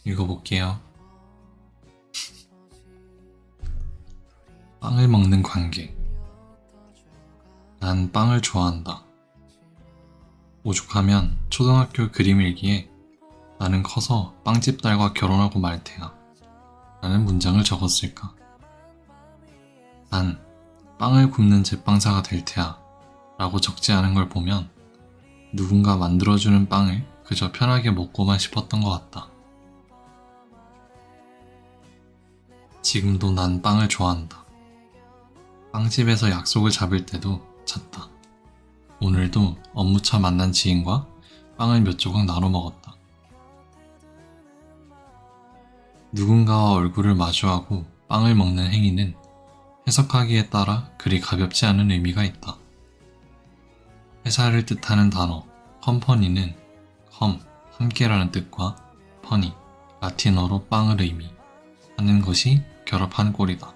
읽어볼게요. 빵을 먹는 관계. 난 빵을 좋아한다. 오죽하면 초등학교 그림 일기에 나는 커서 빵집 딸과 결혼하고 말 테야 라는 문장을 적었을까. 난 빵을 굽는 제빵사가 될 테야 라고 적지 않은 걸 보면 누군가 만들어주는 빵을 그저 편하게 먹고만 싶었던 것 같다. 지금도 난 빵을 좋아한다. 빵집에서 약속을 잡을 때도 찾다. 오늘도 업무차 만난 지인과 빵을 몇 조각 나눠 먹었다. 누군가와 얼굴을 마주하고 빵을 먹는 행위는 해석하기에 따라 그리 가볍지 않은 의미가 있다. 회사를 뜻하는 단어 컴퍼니는 컴, 함께라는 뜻과 퍼니, 라틴어로 빵을 의미하는 것이 결합한 꼴이다.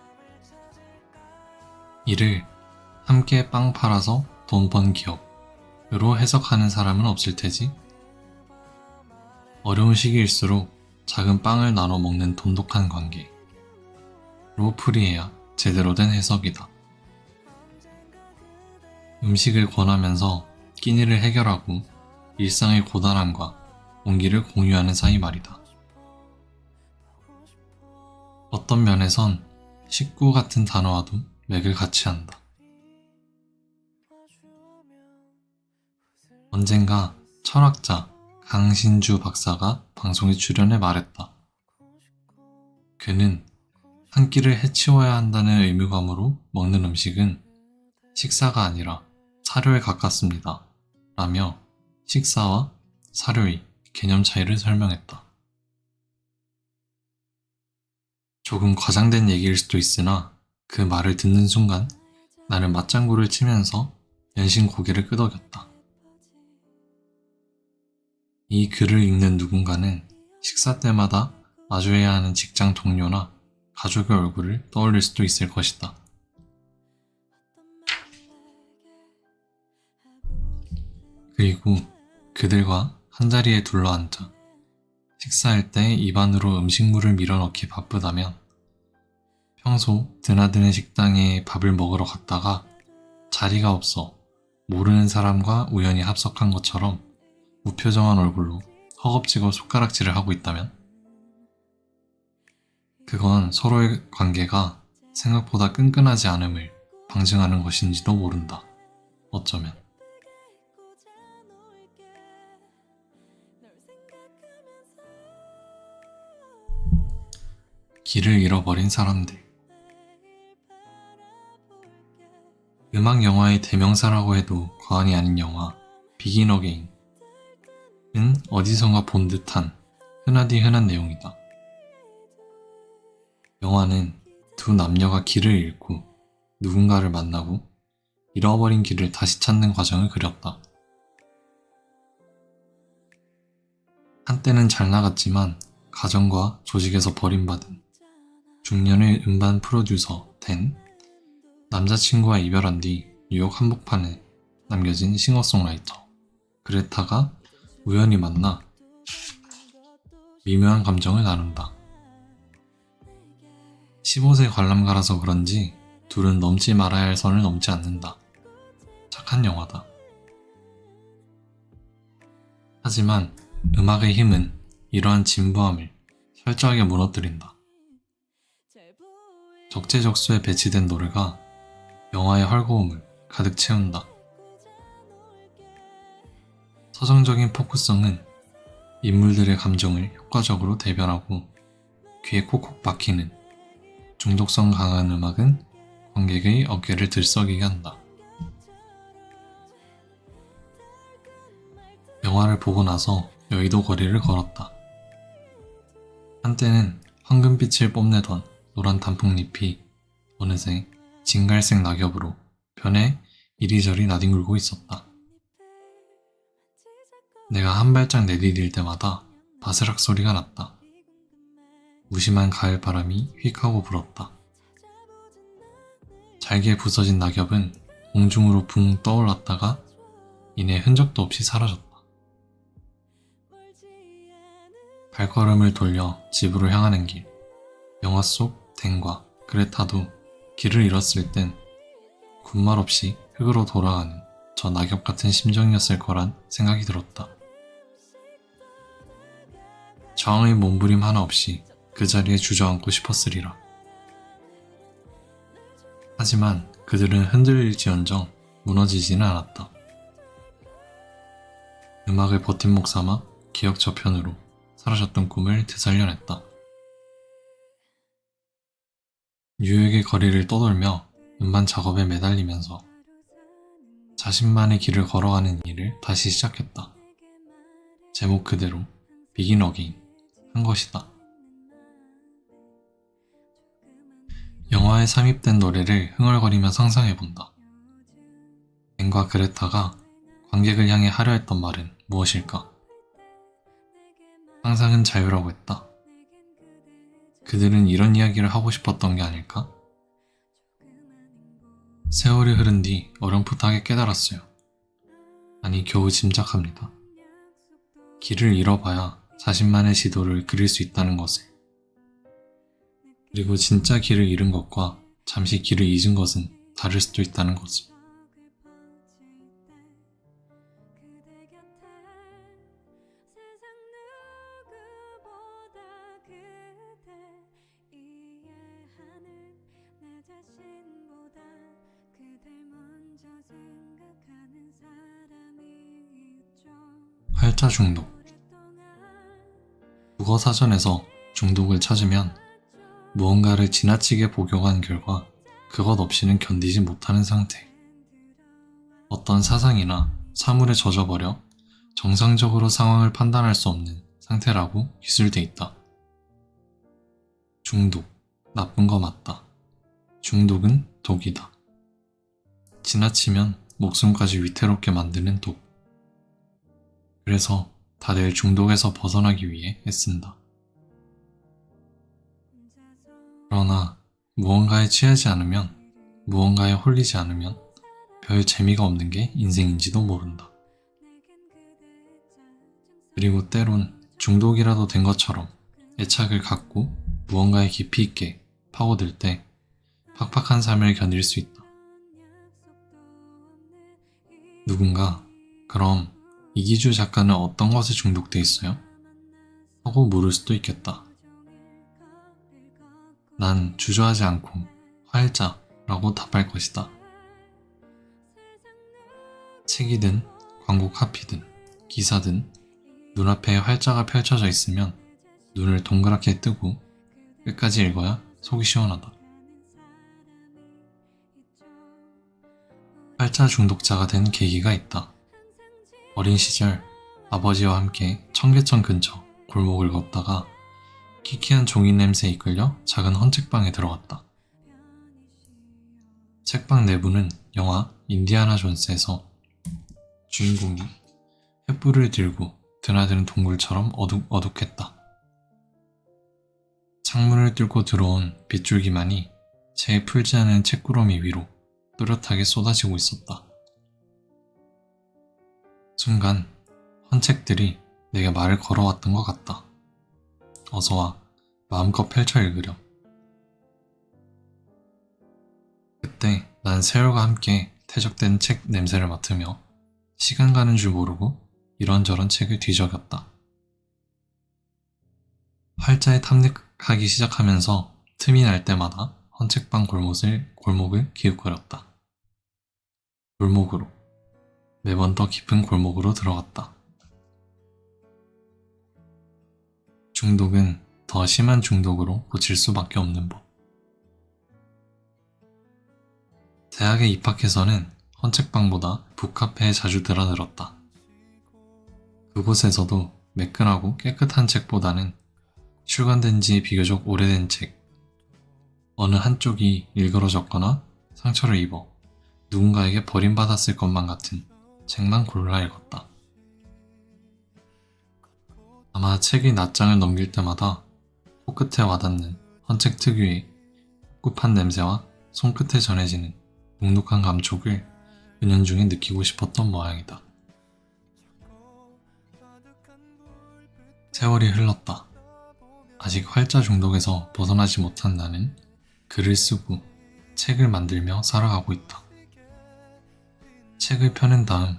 이를 함께 빵 팔아서 돈 번 기업으로 해석하는 사람은 없을 테지. 어려운 시기일수록 작은 빵을 나눠 먹는 돈독한 관계로 풀이해야 제대로 된 해석이다. 음식을 권하면서 끼니를 해결하고 일상의 고단함과 온기를 공유하는 사이 말이다. 어떤 면에선 식구 같은 단어와도 맥을 같이 한다. 언젠가 철학자 강신주 박사가 방송에 출연해 말했다. 그는 한 끼를 해치워야 한다는 의무감으로 먹는 음식은 식사가 아니라 사료에 가깝습니다. 라며 식사와 사료의 개념 차이를 설명했다. 조금 과장된 얘기일 수도 있으나 그 말을 듣는 순간 나는 맞장구를 치면서 연신 고개를 끄덕였다. 이 글을 읽는 누군가는 식사 때마다 마주해야 하는 직장 동료나 가족의 얼굴을 떠올릴 수도 있을 것이다. 그리고 그들과 한자리에 둘러앉아 식사할 때 입안으로 음식물을 밀어넣기 바쁘다면 평소 드나드는 식당에 밥을 먹으러 갔다가 자리가 없어 모르는 사람과 우연히 합석한 것처럼 무표정한 얼굴로 허겁지겁 손가락질을 하고 있다면 그건 서로의 관계가 생각보다 끈끈하지 않음을 방증하는 것인지도 모른다. 어쩌면. 길을 잃어버린 사람들. 음악 영화의 대명사라고 해도 과언이 아닌 영화 비긴 어게인은 어디선가 본 듯한 흔하디 흔한 내용이다. 영화는 두 남녀가 길을 잃고 누군가를 만나고 잃어버린 길을 다시 찾는 과정을 그렸다. 한때는 잘 나갔지만 가정과 조직에서 버림받은 중년의 음반 프로듀서 댄, 남자친구와 이별한 뒤 뉴욕 한복판에 남겨진 싱어송라이터 그레타가 우연히 만나 미묘한 감정을 나눈다. 15세 관람가라서 그런지 둘은 넘지 말아야 할 선을 넘지 않는다. 착한 영화다. 하지만 음악의 힘은 이러한 진부함을 철저하게 무너뜨린다. 적재적소에 배치된 노래가 영화의 헐거움을 가득 채운다. 서정적인 포크성은 인물들의 감정을 효과적으로 대변하고 귀에 콕콕 박히는 중독성 강한 음악은 관객의 어깨를 들썩이게 한다. 영화를 보고 나서 여의도 거리를 걸었다. 한때는 황금빛을 뽐내던 노란 단풍잎이 어느새 진갈색 낙엽으로 변해 이리저리 나뒹굴고 있었다. 내가 한 발짝 내디딜 때마다 바스락 소리가 났다. 무심한 가을바람이 휙 하고 불었다. 잘게 부서진 낙엽은 공중으로 붕 떠올랐다가 이내 흔적도 없이 사라졌다. 발걸음을 돌려 집으로 향하는 길. 영화 속 댄과 그레타도 길을 잃었을 땐 군말 없이 흙으로 돌아가는 저 낙엽 같은 심정이었을 거란 생각이 들었다. 저항의 몸부림 하나 없이 그 자리에 주저앉고 싶었으리라. 하지만 그들은 흔들릴지언정 무너지지는 않았다. 음악을 버팀목 삼아 기억 저편으로 사라졌던 꿈을 되살려냈다. 뉴욕의 거리를 떠돌며 음반 작업에 매달리면서 자신만의 길을 걸어가는 일을 다시 시작했다. 제목 그대로 Begin Again 한 것이다. 영화에 삽입된 노래를 흥얼거리며 상상해본다. 댄과 그레타가 관객을 향해 하려 했던 말은 무엇일까? 상상은 자유라고 했다. 그들은 이런 이야기를 하고 싶었던 게 아닐까? 세월이 흐른 뒤 어렴풋하게 깨달았어요. 아니, 겨우 짐작합니다. 길을 잃어봐야 자신만의 지도를 그릴 수 있다는 것을. 그리고 진짜 길을 잃은 것과 잠시 길을 잊은 것은 다를 수도 있다는 것을. 활자 중독. 국어사전에서 중독을 찾으면 무언가를 지나치게 복용한 결과 그것 없이는 견디지 못하는 상태. 어떤 사상이나 사물에 젖어버려 정상적으로 상황을 판단할 수 없는 상태라고 기술돼 있다. 중독, 나쁜 거 맞다. 중독은 독이다. 지나치면 목숨까지 위태롭게 만드는 독. 그래서 다들 중독에서 벗어나기 위해 애쓴다. 그러나 무언가에 취하지 않으면, 무언가에 홀리지 않으면 별 재미가 없는 게 인생인지도 모른다. 그리고 때론 중독이라도 된 것처럼 애착을 갖고 무언가에 깊이 있게 파고들 때 팍팍한 삶을 견딜 수 있다. 누군가 그럼 이기주 작가는 어떤 것에 중독돼 있어요? 하고 물을 수도 있겠다. 난 주저하지 않고 활자라고 답할 것이다. 책이든 광고 카피든 기사든 눈앞에 활자가 펼쳐져 있으면 눈을 동그랗게 뜨고 끝까지 읽어야 속이 시원하다. 활자 중독자가 된 계기가 있다. 어린 시절 아버지와 함께 청계천 근처 골목을 걷다가 키키한 종이 냄새에 이끌려 작은 헌책방에 들어갔다. 책방 내부는 영화 인디아나 존스에서 주인공이 횃불을 들고 드나드는 동굴처럼 어둑어둑했다. 창문을 뚫고 들어온 빗줄기만이 채 풀지 않은 책구러미 위로 또렷하게 쏟아지고 있었다. 순간 헌책들이 내게 말을 걸어왔던 것 같다. 어서와 마음껏 펼쳐 읽으렴. 그때 난 세월과 함께 퇴적된 책 냄새를 맡으며 시간 가는 줄 모르고 이런저런 책을 뒤적였다. 활자에 탐닉하기 시작하면서 틈이 날 때마다 헌책방 골목을 기웃거렸다. 골목으로, 매번 더 깊은 골목으로 들어갔다. 중독은 더 심한 중독으로 고칠 수밖에 없는 법. 대학에 입학해서는 헌책방보다 북카페에 자주 드나들었다. 그곳에서도 매끈하고 깨끗한 책보다는 출간된 지 비교적 오래된 책, 어느 한쪽이 일그러졌거나 상처를 입어 누군가에게 버림받았을 것만 같은 책만 골라 읽었다. 아마 책이 낱장을 넘길 때마다 코끝에 와닿는 헌책 특유의 꿉꿉한 냄새와 손끝에 전해지는 눅눅한 감촉을 은연중에 느끼고 싶었던 모양이다. 세월이 흘렀다. 아직 활자 중독에서 벗어나지 못한 나는 글을 쓰고 책을 만들며 살아가고 있다. 책을 펴낸 다음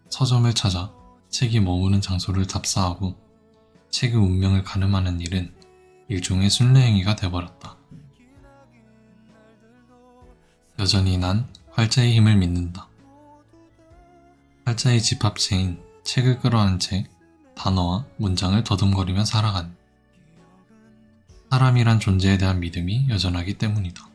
서점을 찾아 책이 머무는 장소를 답사하고 책의 운명을 가늠하는 일은 일종의 순례행위가 되어버렸다. 여전히 난 활자의 힘을 믿는다. 활자의 집합체인 책을 끌어안은 채 단어와 문장을 더듬거리며 살아가는 사람이란 존재에 대한 믿음이 여전하기 때문이다.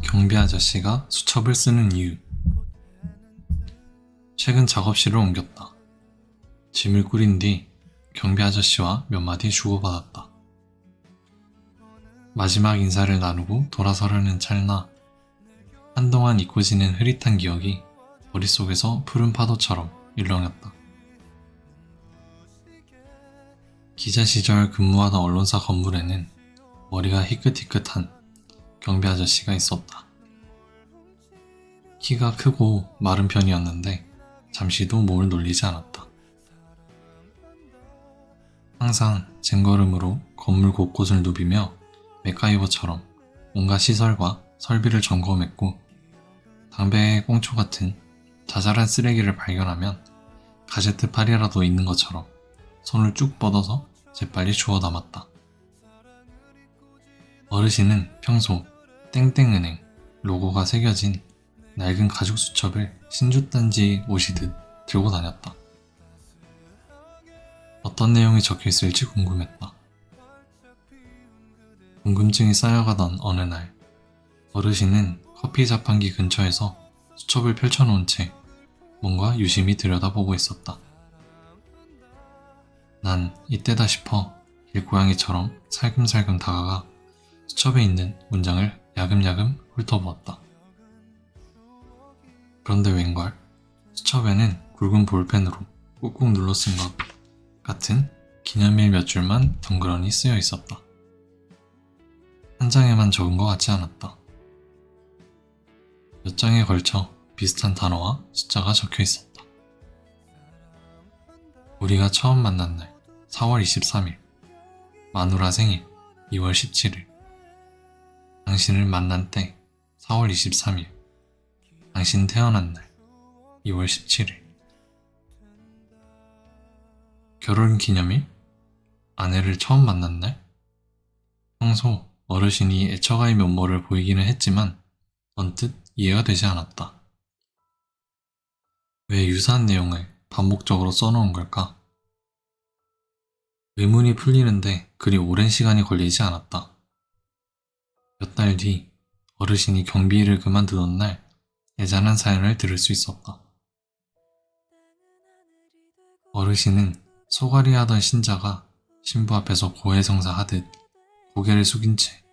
경비 아저씨가 수첩을 쓰는 이유. 최근 작업실을 옮겼다. 짐을 꾸린 뒤 경비 아저씨와 몇 마디 주고받았다. 마지막 인사를 나누고 돌아서려는 찰나 한동안 잊고 지낸 흐릿한 기억이 머릿속에서 푸른 파도처럼 일렁였다. 기자 시절 근무하던 언론사 건물에는 머리가 희끗희끗한 경비 아저씨가 있었다. 키가 크고 마른 편이었는데 잠시도 몸을 놀리지 않았다. 항상 쟁걸음으로 건물 곳곳을 누비며 맥가이버처럼 온갖 시설과 설비를 점검했고 담배의 꽁초 같은 자잘한 쓰레기를 발견하면 가제트 팔이라도 있는 것처럼 손을 쭉 뻗어서 재빨리 주워 담았다. 어르신은 평소 땡땡은행 로고가 새겨진 낡은 가죽 수첩을 신주단지 옷이듯 들고 다녔다. 어떤 내용이 적혀 있을지 궁금했다. 궁금증이 쌓여가던 어느 날 어르신은 커피 자판기 근처에서 수첩을 펼쳐놓은 채 뭔가 유심히 들여다보고 있었다. 난 이때다 싶어 길고양이처럼 살금살금 다가가 수첩에 있는 문장을 야금야금 훑어보았다. 그런데 웬걸 수첩에는 굵은 볼펜으로 꾹꾹 눌러 쓴 것 같은 기념일 몇 줄만 덩그러니 쓰여 있었다. 한 장에만 적은 것 같지 않았다. 몇 장에 걸쳐 비슷한 단어와 숫자가 적혀 있었다. 우리가 처음 만난 날 4월 23일, 마누라 생일 2월 17일, 당신을 만난 때 4월 23일, 당신 태어난 날 2월 17일, 결혼 기념일, 아내를 처음 만난 날. 평소 어르신이 애처가의 면모를 보이기는 했지만 언뜻 이해가 되지 않았다. 왜 유사한 내용을 반복적으로 써놓은 걸까? 의문이 풀리는데 그리 오랜 시간이 걸리지 않았다. 몇 달 뒤 어르신이 경비일을 그만두던 날 애잔한 사연을 들을 수 있었다. 어르신은 소갈이 하던 신자가 신부 앞에서 고해성사하듯 고개를 숙인 채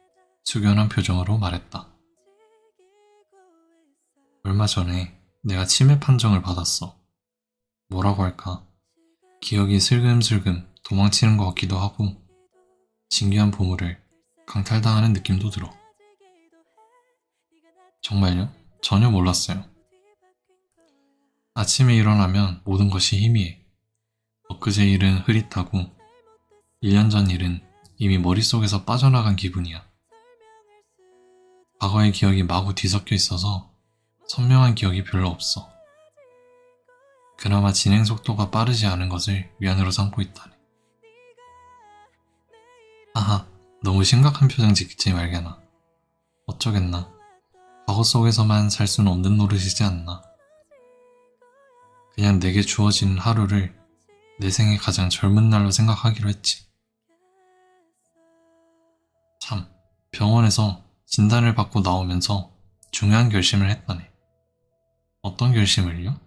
숙연한 표정으로 말했다. 얼마 전에 내가 치매 판정을 받았어. 뭐라고 할까? 기억이 슬금슬금 도망치는 것 같기도 하고 진귀한 보물을 강탈당하는 느낌도 들어. 정말요? 전혀 몰랐어요. 아침에 일어나면 모든 것이 희미해. 엊그제 일은 흐릿하고 1년 전 일은 이미 머릿속에서 빠져나간 기분이야. 과거의 기억이 마구 뒤섞여 있어서 선명한 기억이 별로 없어. 그나마 진행 속도가 빠르지 않은 것을 위안으로 삼고 있다네. 하하, 너무 심각한 표정 짓지 말게나. 어쩌겠나. 과거 속에서만 살 수는 없는 노릇이지 않나. 그냥 내게 주어진 하루를 내 생의 가장 젊은 날로 생각하기로 했지. 참, 병원에서 진단을 받고 나오면서 중요한 결심을 했다네. 어떤 결심을요?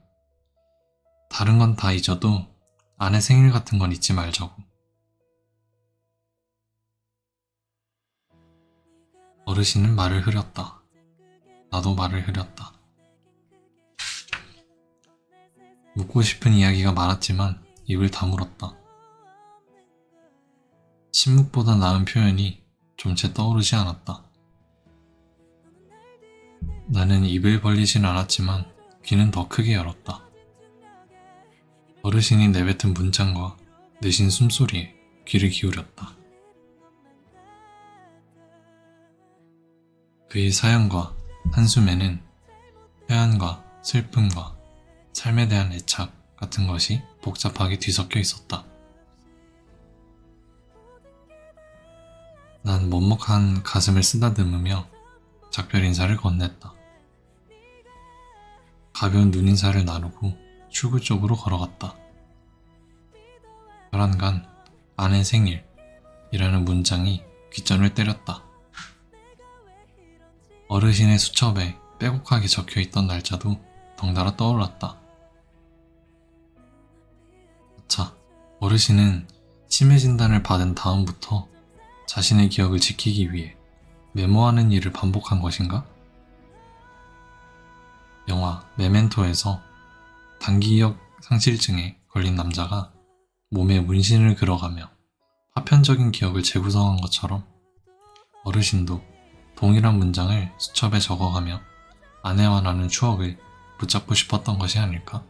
다른 건 다 잊어도 아내 생일 같은 건 잊지 말자고. 어르신은 말을 흐렸다. 나도 말을 흐렸다. 묻고 싶은 이야기가 많았지만 입을 다물었다. 침묵보다 나은 표현이 좀채 떠오르지 않았다. 나는 입을 벌리진 않았지만 귀는 더 크게 열었다. 어르신이 내뱉은 문장과 내쉰 숨소리에 귀를 기울였다. 그의 사연과 한숨에는 회한과 슬픔과 삶에 대한 애착 같은 것이 복잡하게 뒤섞여 있었다. 난 먹먹한 가슴을 쓰다듬으며 작별 인사를 건넸다. 가벼운 눈인사를 나누고 출구 쪽으로 걸어갔다. 별안간 아내 생일이라는 문장이 귓전을 때렸다. 어르신의 수첩에 빼곡하게 적혀있던 날짜도 덩달아 떠올랐다. 자, 어르신은 치매 진단을 받은 다음부터 자신의 기억을 지키기 위해 메모하는 일을 반복한 것인가? 영화 메멘토에서 단기기억 상실증에 걸린 남자가 몸에 문신을 그려가며 파편적인 기억을 재구성한 것처럼 어르신도 동일한 문장을 수첩에 적어가며 아내와 나눈 추억을 붙잡고 싶었던 것이 아닐까?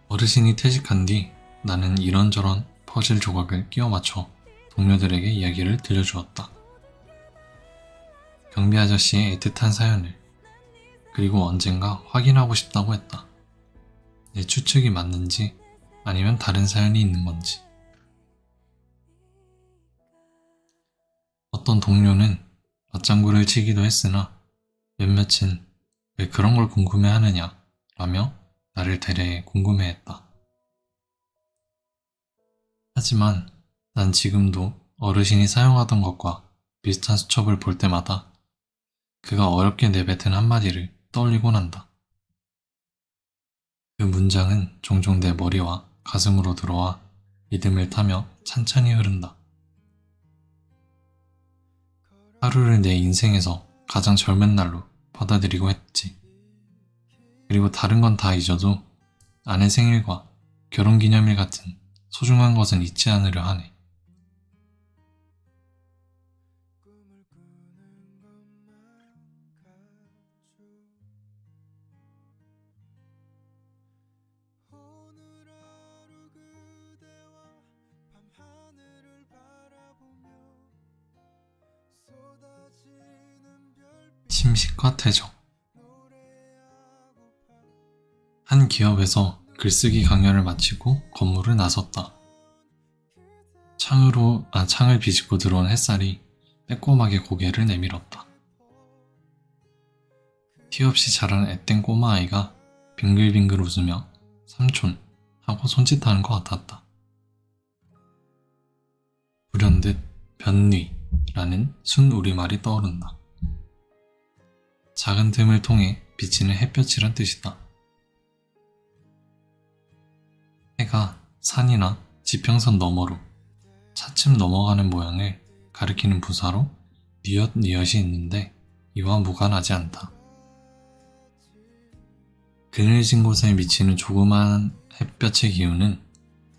어르신이 퇴직한 뒤 나는 이런저런 퍼즐 조각을 끼워 맞춰 동료들에게 이야기를 들려주었다. 경비 아저씨의 애틋한 사연을, 그리고 언젠가 확인하고 싶다고 했다. 내 추측이 맞는지 아니면 다른 사연이 있는 건지. 어떤 동료는 맞장구를 치기도 했으나 몇몇은 왜 그런 걸 궁금해하느냐 라며 나를 대래 궁금해했다. 하지만 난 지금도 어르신이 사용하던 것과 비슷한 수첩을 볼 때마다 그가 어렵게 내뱉은 한마디를 떠올리곤 한다. 그 문장은 종종 내 머리와 가슴으로 들어와 리듬을 타며 찬찬히 흐른다. 하루를 내 인생에서 가장 젊은 날로 받아들이고 했지. 그리고 다른 건 다 잊어도 아내 생일과 결혼기념일 같은 소중한 것은 잊지 않으려 하네. 침식과 퇴적. 한 기업에서 글쓰기 강연을 마치고 건물을 나섰다. 창을 비집고 들어온 햇살이 빼꼼하게 고개를 내밀었다. 티 없이 자란 앳된 꼬마아이가 빙글빙글 웃으며 삼촌 하고 손짓하는 것 같았다. 불현듯 변뉘라는 순 우리말이 떠오른다. 작은 틈을 통해 비치는 햇볕이란 뜻이다. 해가 산이나 지평선 너머로 차츰 넘어가는 모양을 가리키는 부사로 뉘엿뉘엿이 있는데 이와 무관하지 않다. 그늘진 곳에 미치는 조그마한 햇볕의 기운은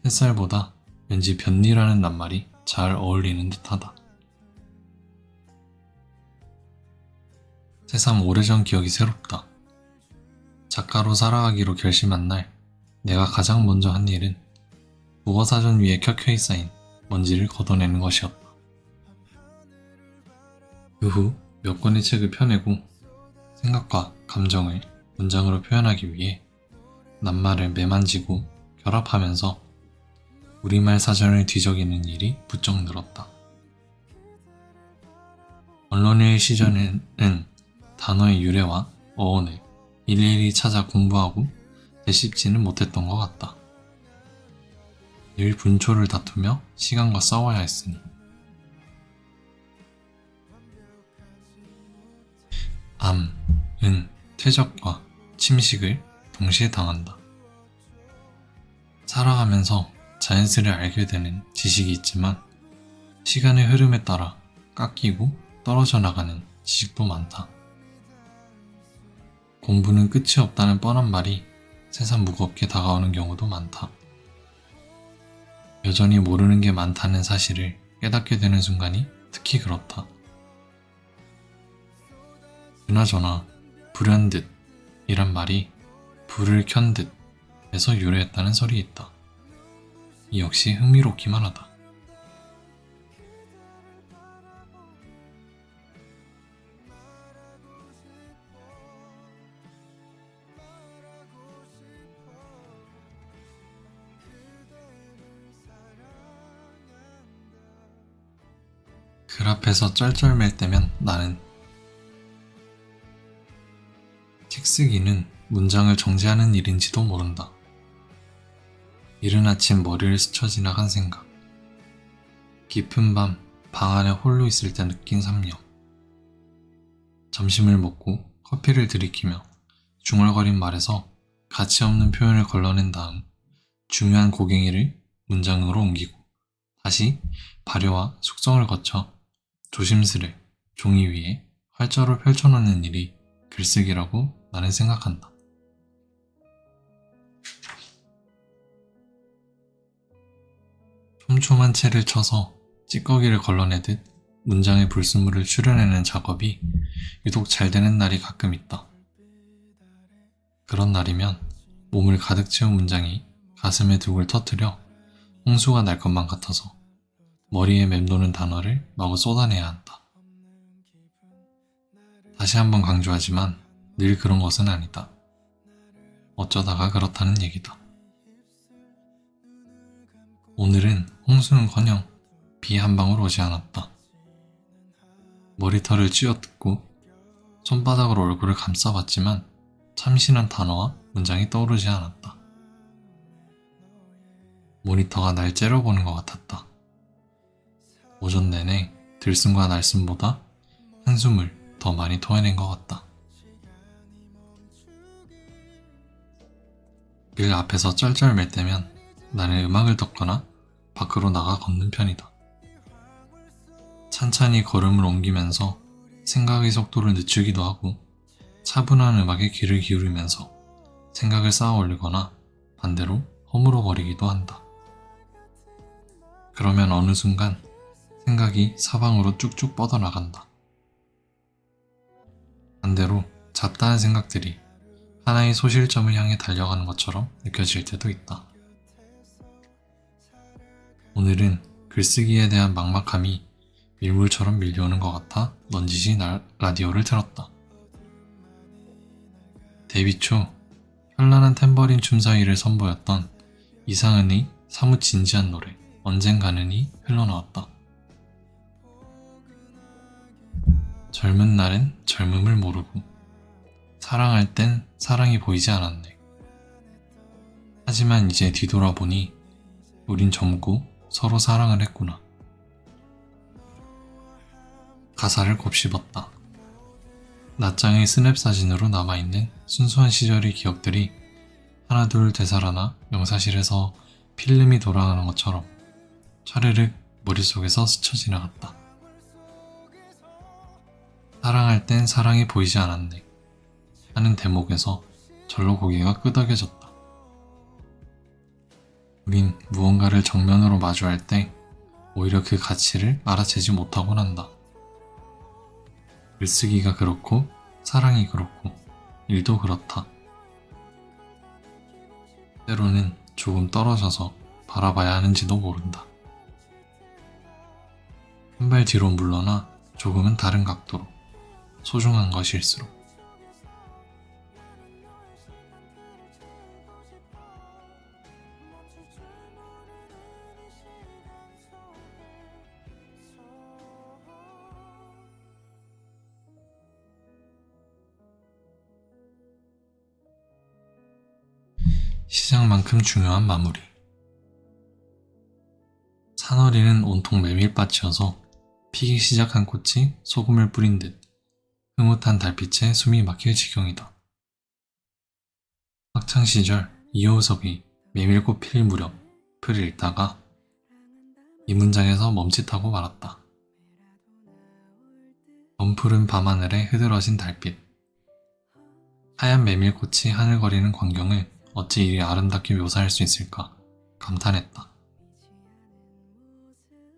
햇살보다 왠지 변리라는 낱말이 잘 어울리는 듯하다. 새삼 오래전 기억이 새롭다. 작가로 살아가기로 결심한 날 내가 가장 먼저 한 일은 국어사전 위에 켜켜이 쌓인 먼지를 걷어내는 것이었다. 그 후 몇 권의 책을 펴내고 생각과 감정을 문장으로 표현하기 위해 낱말을 매만지고 결합하면서 우리말 사전을 뒤적이는 일이 부쩍 늘었다. 언론일 시절에는 단어의 유래와 어원을 일일이 찾아 공부하고 되씹지는 못했던 것 같다. 늘 분초를 다투며 시간과 싸워야 했으니. 퇴적과 침식을 동시에 당한다. 살아가면서 자연스레 알게 되는 지식이 있지만 시간의 흐름에 따라 깎이고 떨어져 나가는 지식도 많다. 공부는 끝이 없다는 뻔한 말이 새삼 무겁게 다가오는 경우도 많다. 여전히 모르는 게 많다는 사실을 깨닫게 되는 순간이 특히 그렇다. 그나저나 불현듯 이란 말이 불을 켠 듯에서 유래했다는 설이 있다. 이 역시 흥미롭기만 하다. 글 앞에서 쩔쩔맬 때면 나는 책 쓰기는 문장을 정제하는 일인지도 모른다. 이른 아침 머리를 스쳐 지나간 생각, 깊은 밤 방 안에 홀로 있을 때 느낀 삼력, 점심을 먹고 커피를 들이키며 중얼거린 말에서 가치 없는 표현을 걸러낸 다음 중요한 고갱이를 문장으로 옮기고 다시 발효와 숙성을 거쳐 조심스레 종이 위에 활자로 펼쳐놓는 일이 글쓰기라고 나는 생각한다. 촘촘한 채를 쳐서 찌꺼기를 걸러내듯 문장의 불순물을 추려내는 작업이 유독 잘 되는 날이 가끔 있다. 그런 날이면 몸을 가득 채운 문장이 가슴에 둑을 터뜨려 홍수가 날 것만 같아서 머리에 맴도는 단어를 마구 쏟아내야 한다. 다시 한번 강조하지만 늘 그런 것은 아니다. 어쩌다가 그렇다는 얘기다. 오늘은 홍수는커녕 비 한 방울 오지 않았다. 머리털을 쥐어뜯고 손바닥으로 얼굴을 감싸봤지만 참신한 단어와 문장이 떠오르지 않았다. 모니터가 날 째려보는 것 같았다. 오전 내내 들숨과 날숨보다 한숨을 더 많이 토해낸 것 같다. 길 앞에서 쩔쩔맬 때면 나는 음악을 듣거나 밖으로 나가 걷는 편이다. 찬찬히 걸음을 옮기면서 생각의 속도를 늦추기도 하고 차분한 음악에 귀를 기울이면서 생각을 쌓아 올리거나 반대로 허물어버리기도 한다. 그러면 어느 순간 생각이 사방으로 쭉쭉 뻗어나간다. 반대로 잡다한 생각들이 하나의 소실점을 향해 달려가는 것처럼 느껴질 때도 있다. 오늘은 글쓰기에 대한 막막함이 밀물처럼 밀려오는 것 같아 넌지시 라디오를 틀었다. 데뷔 초 현란한 탬버린 춤 사이를 선보였던 이상은의 사뭇 진지한 노래 언젠가는이 흘러나왔다. 젊은 날엔 젊음을 모르고 사랑할 땐 사랑이 보이지 않았네. 하지만 이제 뒤돌아보니 우린 젊고 서로 사랑을 했구나. 가사를 곱씹었다. 낱장의 스냅 사진으로 남아있는 순수한 시절의 기억들이 하나둘 되살아나 영사실에서 필름이 돌아가는 것처럼 차르륵 머릿속에서 스쳐 지나갔다. 사랑할 땐 사랑이 보이지 않았네 하는 대목에서 절로 고개가 끄덕여졌다. 우린 무언가를 정면으로 마주할 때 오히려 그 가치를 알아채지 못하곤 한다. 글쓰기가 그렇고 사랑이 그렇고 일도 그렇다. 때로는 조금 떨어져서 바라봐야 하는지도 모른다. 한 발 뒤로 물러나 조금은 다른 각도로 소중한 것일수록. 시작만큼 중요한 마무리. 산허리는 온통 메밀밭이어서 피기 시작한 꽃이 소금을 뿌린 듯 흐뭇한 달빛에 숨이 막힐 지경이다. 학창시절 이호석의 메밀꽃 필 무렵 을 읽다가 이 문장에서 멈칫하고 말았다. 검푸른 밤하늘에 흐드러진 달빛. 하얀 메밀꽃이 하늘거리는 광경을 어찌 이리 아름답게 묘사할 수 있을까 감탄했다.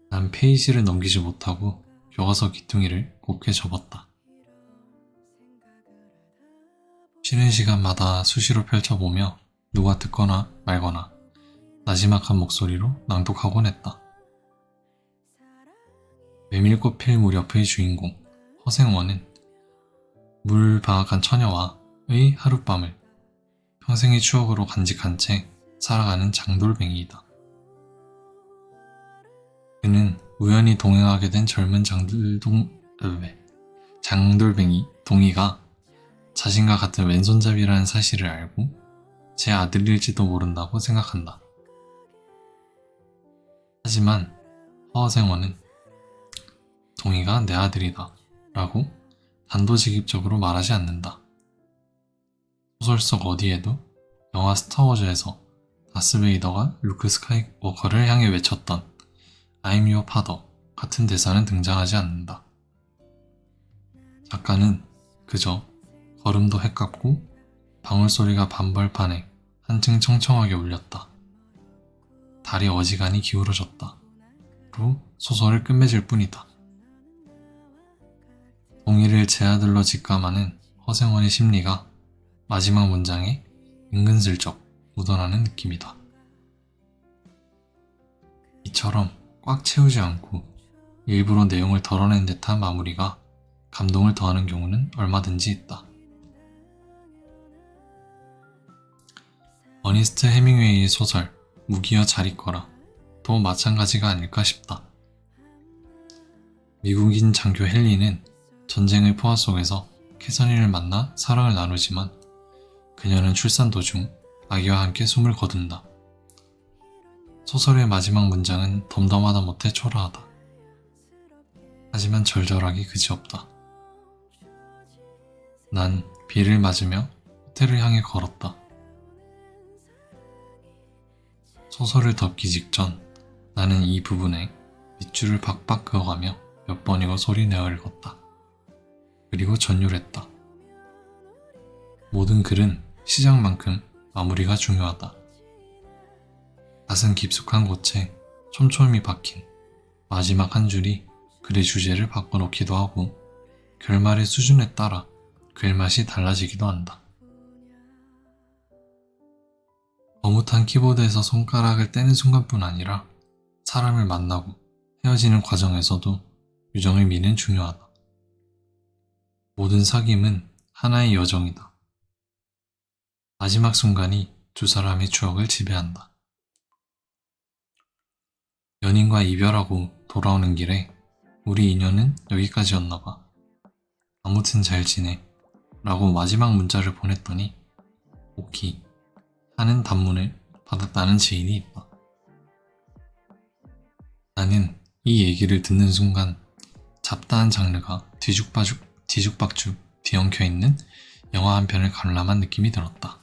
난 페이지를 넘기지 못하고 교과서 귀퉁이를 곱게 접었다. 쉬는 시간마다 수시로 펼쳐보며 누가 듣거나 말거나 나지막한 목소리로 낭독하곤 했다. 메밀꽃 필 무렵의 주인공 허생원은 물방학한 처녀와의 하룻밤을 평생의 추억으로 간직한 채 살아가는 장돌뱅이이다. 그는 우연히 동행하게 된 젊은 장돌뱅이 동이가 자신과 같은 왼손잡이라는 사실을 알고 제 아들일지도 모른다고 생각한다. 하지만 허생원은 동이가 내 아들이다 라고 단도직입적으로 말하지 않는다. 소설 속 어디에도 영화 스타워즈에서 다스베이더가 루크 스카이워커를 향해 외쳤던 I'm your father 같은 대사는 등장하지 않는다. 작가는 그저 걸음도 헷갈고 방울소리가 반벌판에 한층 청청하게 울렸다. 달이 어지간히 기울어졌다. 로 소설을 끝맺을 뿐이다. 동이를 제 아들로 직감하는 허생원의 심리가 마지막 문장에 은근슬쩍 묻어나는 느낌이다. 이처럼 꽉 채우지 않고 일부러 내용을 덜어낸 듯한 마무리가 감동을 더하는 경우는 얼마든지 있다. 어니스트 해밍웨이의 소설 무기여 잘 있거라 도 마찬가지가 아닐까 싶다. 미국인 장교 헨리는 전쟁의 포화 속에서 캐서린을 만나 사랑을 나누지만 그녀는 출산 도중 아기와 함께 숨을 거둔다. 소설의 마지막 문장은 덤덤하다 못해 초라하다. 하지만 절절하기 그지없다. 난 비를 맞으며 호텔을 향해 걸었다. 소설을 덮기 직전 나는 이 부분에 밑줄을 박박 그어가며 몇 번이고 소리내어 읽었다. 그리고 전율했다. 모든 글은 시작만큼 마무리가 중요하다. 가슴 깊숙한 곳에 촘촘히 박힌 마지막 한 줄이 글의 주제를 바꿔놓기도 하고 결말의 수준에 따라 글맛이 달라지기도 한다. 거뭇한 키보드에서 손가락을 떼는 순간뿐 아니라 사람을 만나고 헤어지는 과정에서도 유정의 미는 중요하다. 모든 사귐은 하나의 여정이다. 마지막 순간이 두 사람의 추억을 지배한다. 연인과 이별하고 돌아오는 길에 우리 인연은 여기까지였나봐. 아무튼 잘 지내 라고 마지막 문자를 보냈더니 오키 하는 단문을 받았다는 지인이 있다. 나는 이 얘기를 듣는 순간 잡다한 장르가 뒤죽박죽 뒤엉켜있는 영화 한 편을 관람한 느낌이 들었다.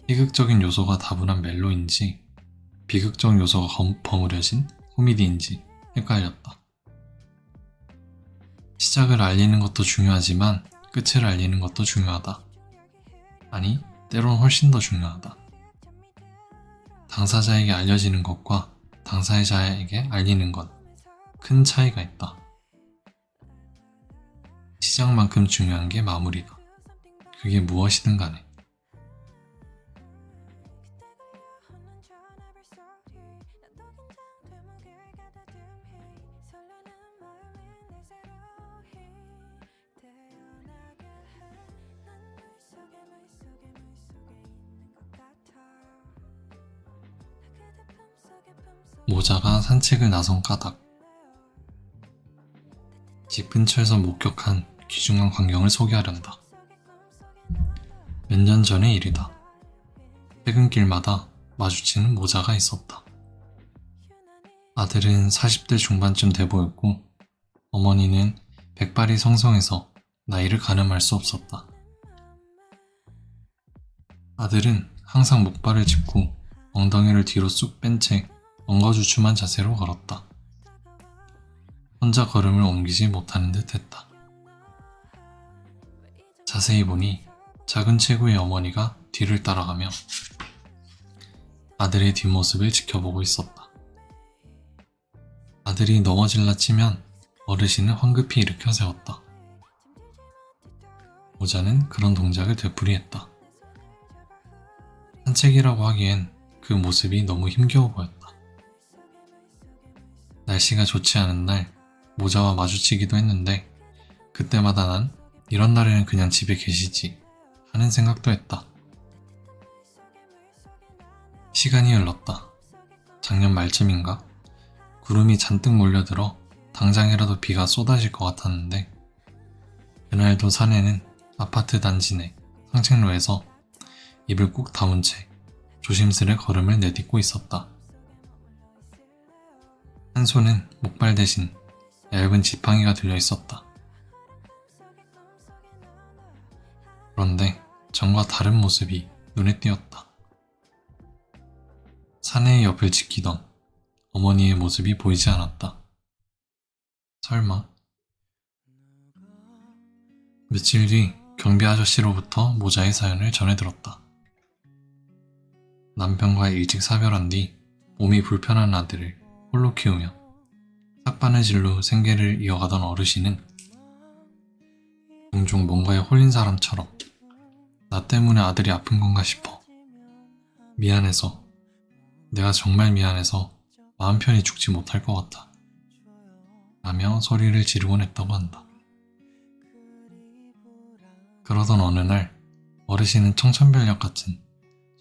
희극적인 요소가 다분한 멜로인지 비극적 요소가 버무려진 코미디인지 헷갈렸다. 시작을 알리는 것도 중요하지만 끝을 알리는 것도 중요하다. 아니, 때론 훨씬 더 중요하다. 당사자에게 알려지는 것과 당사자에게 알리는 것, 큰 차이가 있다. 시작만큼 중요한 게 마무리다. 그게 무엇이든 간에. 모자가 산책을 나선 까닭. 집 근처에서 목격한 귀중한 광경을 소개하련다. 몇 년 전의 일이다. 퇴근길마다 마주치는 모자가 있었다. 아들은 40대 중반쯤 돼 보였고 어머니는 백발이 성성해서 나이를 가늠할 수 없었다. 아들은 항상 목발을 짚고 엉덩이를 뒤로 쑥 뺀 채 엉거주춤한 자세로 걸었다. 혼자 걸음을 옮기지 못하는 듯 했다. 자세히 보니 작은 체구의 어머니가 뒤를 따라가며 아들의 뒷모습을 지켜보고 있었다. 아들이 넘어질라 치면 어르신은 황급히 일으켜 세웠다. 모자는 그런 동작을 되풀이했다. 산책이라고 하기엔 그 모습이 너무 힘겨워 보였다. 날씨가 좋지 않은 날 모자와 마주치기도 했는데 그때마다 난 이런 날에는 그냥 집에 계시지 하는 생각도 했다. 시간이 흘렀다. 작년 말쯤인가 구름이 잔뜩 몰려들어 당장이라도 비가 쏟아질 것 같았는데 그날도 사내는 아파트 단지 내 상책로에서 입을 꾹 다문 채 조심스레 걸음을 내딛고 있었다. 한 손은 목발 대신 얇은 지팡이가 들려 있었다. 그런데 전과 다른 모습이 눈에 띄었다. 사내의 옆을 지키던 어머니의 모습이 보이지 않았다. 설마? 며칠 뒤 경비 아저씨로부터 모자의 사연을 전해 들었다. 남편과 일찍 사별한 뒤 몸이 불편한 아들을 홀로 키우며 삭바느질로 생계를 이어가던 어르신은 종종 뭔가에 홀린 사람처럼 나 때문에 아들이 아픈 건가 싶어. 미안해서, 내가 정말 미안해서 마음 편히 죽지 못할 것 같아. 라며 소리를 지르곤 했다고 한다. 그러던 어느 날 어르신은 청천벽력 같은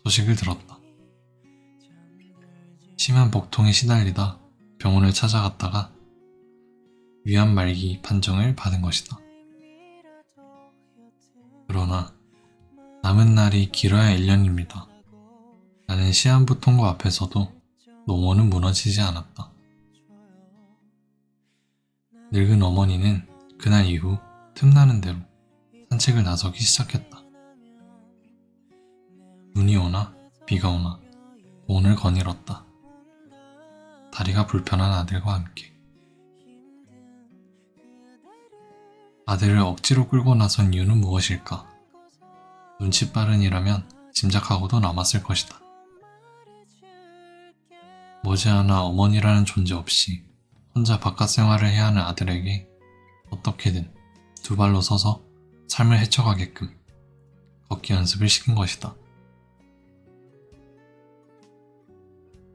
소식을 들었다. 심한 복통에 시달리다 병원을 찾아갔다가 위암 말기 판정을 받은 것이다. 그러나 남은 날이 길어야 1년입니다. 나는 시한부 통과 앞에서도 노모는 무너지지 않았다. 늙은 어머니는 그날 이후 틈나는 대로 산책을 나서기 시작했다. 눈이 오나 비가 오나 고온을 거닐었다. 다리가 불편한 아들과 함께. 아들을 억지로 끌고 나선 이유는 무엇일까? 눈치 빠른이라면 짐작하고도 남았을 것이다. 머지않아 어머니라는 존재 없이 혼자 바깥 생활을 해야 하는 아들에게 어떻게든 두 발로 서서 삶을 헤쳐가게끔 걷기 연습을 시킨 것이다.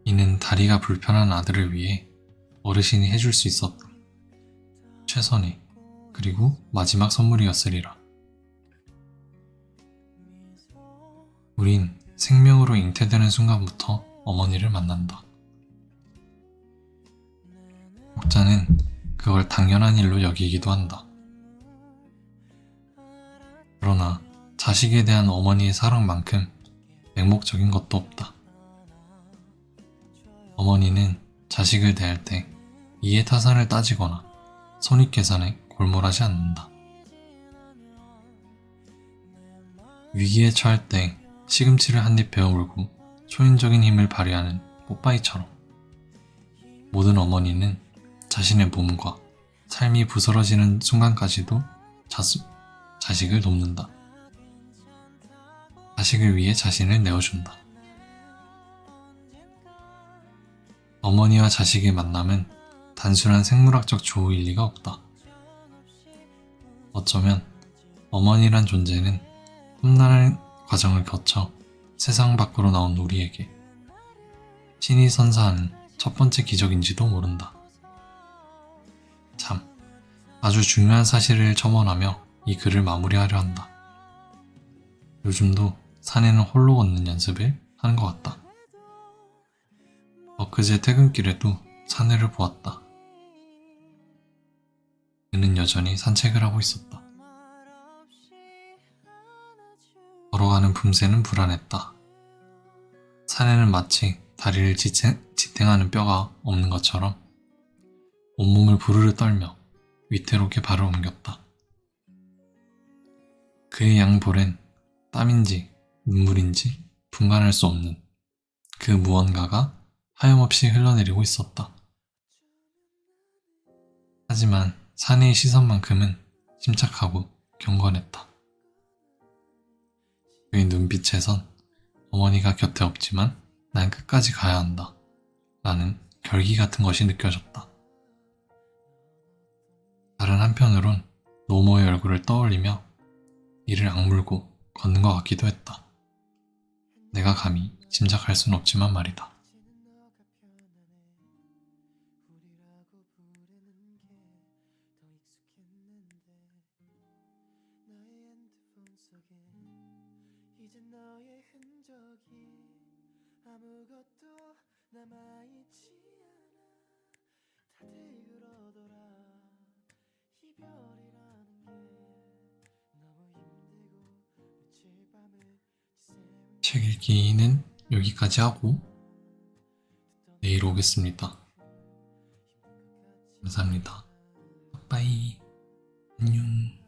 이는 다리가 불편한 아들을 위해 어르신이 해줄 수 있었다. 최선의 그리고 마지막 선물이었으리라. 우린 생명으로 잉태되는 순간부터 어머니를 만난다. 목자는 그걸 당연한 일로 여기기도 한다. 그러나 자식에 대한 어머니의 사랑만큼 맹목적인 것도 없다. 어머니는 자식을 대할 때 이해타산을 따지거나 손익계산에 골몰하지 않는다. 위기에 처할 때 시금치를 한 입 베어 물고 초인적인 힘을 발휘하는 뽀빠이처럼 모든 어머니는 자신의 몸과 삶이 부스러지는 순간까지도 자식을 돕는다. 자식을 위해 자신을 내어준다. 어머니와 자식의 만남은 단순한 생물학적 조우일 리가 없다. 어쩌면 어머니란 존재는 험난한 과정을 거쳐 세상 밖으로 나온 우리에게 신이 선사하는 첫 번째 기적인지도 모른다. 참, 아주 중요한 사실을 첨언하며 이 글을 마무리하려 한다. 요즘도 산에는 홀로 걷는 연습을 하는 것 같다. 엊그제 퇴근길에도 사내를 보았다. 그는 여전히 산책을 하고 있었다. 걸어가는 품새는 불안했다. 사내는 마치 다리를 지탱하는 뼈가 없는 것처럼 온몸을 부르르 떨며 위태롭게 발을 옮겼다. 그의 양볼엔 땀인지 눈물인지 분간할 수 없는 그 무언가가 하염없이 흘러내리고 있었다. 하지만 사내의 시선만큼은 침착하고 경건했다. 그의 눈빛에선 어머니가 곁에 없지만 난 끝까지 가야 한다. 라는 결기 같은 것이 느껴졌다. 다른 한편으론 노모의 얼굴을 떠올리며 이를 악물고 걷는 것 같기도 했다. 내가 감히 짐작할 순 없지만 말이다. 이제 너의 흔적이 아무것도 남아있지 않아. 다들 그러더라. 이별이라는 게 너무 힘들고 며칠 밤을 지새운 책 읽기는 여기까지 하고 내일 오겠습니다. 감사합니다. 빠이. 안녕.